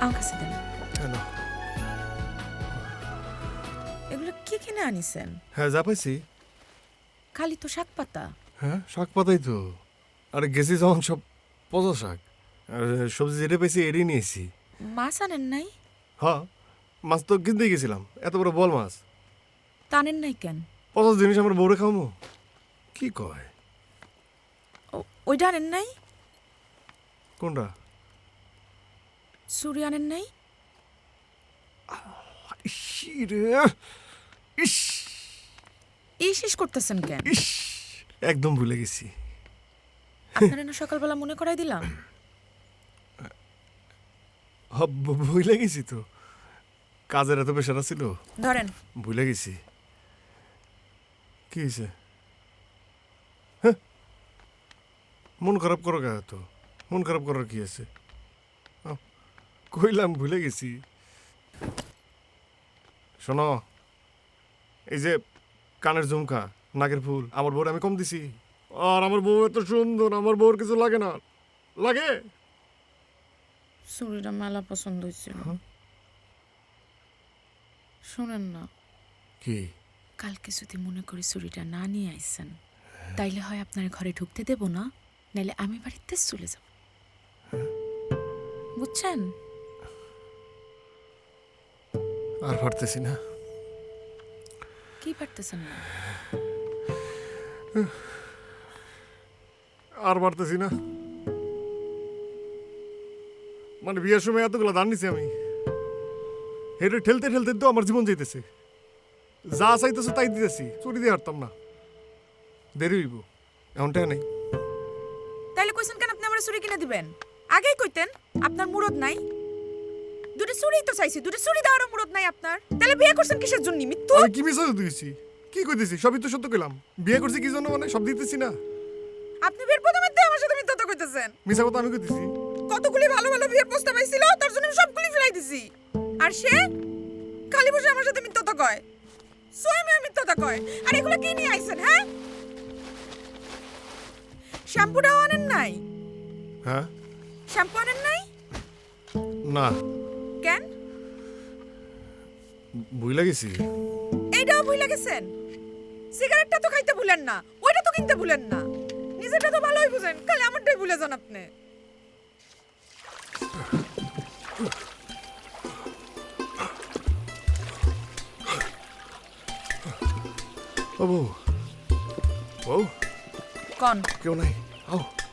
আমার কাছে দেন। কেন? এগুলো কি কিনে আনিছেন? হ্যাঁ, যা পাইছি। খালি তো শাক পাতা। হ্যাঁ, শাক পাতাই তো। আরে গেছি যখন সব পচা শাক। আর সবজি যেটা পেয়েছি এটাই নিয়েছি। মাছ আনেন নাই? হ্যাঁ, মাছ তো কিনতেই গেছিলাম, এত বড় বল মাছ। টানেন নাই কেন? পচা জিনিস আমার বউরে খাওয়ামো? কি কয়? ওইটা আনেন নাই? কোনটা? ছুরি আনেন নাই? ইস রে, ইস ইস করতেছেন কেন? ইস, একদম ভুলে গেছি। আপনারা না সকালবেলা মনে করাই দিলাম। ভুলে গেছি তো, কাজের এত পেশারা ছিল। ধরেন। ভুলে গেছি। কি হয়েছে? হ্যাঁ, মন খারাপ করো কে? তো মন খারাপ করার কি আছে? কইলাম ভুলে গেছি। শোনো, এই যে কানের ঝুমকা, নাকের ফুল, আমার বউর আমি কম দিছি? আর আমার বউ এত সুন্দর, আমার বউর কিছু লাগে না? লাগে? ছুরিটা মেলা পছন্দ হয়েছিল। শোনেন না, কি? কালকে যদি মনে করি ছুরিটা না নিয়ে আইসেন, তাইলে হয় আপনার ঘরে ঢুকতে দেব না, নাইলে আমি বাড়িতে চলে যাব। বুঝছেন? আর পারতেছি না। কি পারতেছেন না? আর পারতেছি না। মানে বিয়ের সময় এতগুলো দান নিছি আমি, হেঁটে ঠেলতে ঠেলতে তো আমার জীবন যাইতেছে। যা চাইতেছে তাই দিতেছি, চুরি দিয়ে হারতাম না। দেরি হইব, এমনটা নেই। তাইলে কইছেন কেন আপনি আমার ছুরি কিনে দিবেন? আগেই কইতেন আপনার মুরদ নাই। দুটো ছুরি তো চাইছি, দুটো ছুরি দেওয়ারও মুরদ নাই আপনার। তাহলে বিয়ে করছেন কিসের জন্য? মিথ্যু। আমি কি মিশা দিয়েছি? কি কইতেছি? সবই তো সত্য কইলাম। বিয়ে করছি কি জন্য? মানে সব দিতেছি না। আপনি বিয়ের প্রথমে তো আমার সাথে মিথ্যা কথা কইতেছেন। মিশা কথা আমি কইতেছি? কতগুলি ভালো ভালো বিয়ের প্রস্তাব আইছিল, তার জন্য আমি সবগুলি ফেলাই দিছি। আর সে খালি বসে আমার সাথে মিথ্যা কথা কয়, সোয়েমে মিথ্যা কথা কয়। আর এগুলো কি নিয়ে আইছেন? হ্যাঁ, শ্যাম্পুটাও আনেন নাই? হ্যাঁ, শ্যাম্পু আনেন নাই না, কেন? ভুলে গেছি। এইটাও ভুলে গেছেন? সিগারেটটা তো খাইতে ভুলেন না, ওইটা তো কিনতে ভুলেন না। নিজেরটা তো ভালোই বুঝেন, খালি আমারটাই ভুলে যান আপনি। ও বউ, বউ, কোন? কেউ নাই, আও।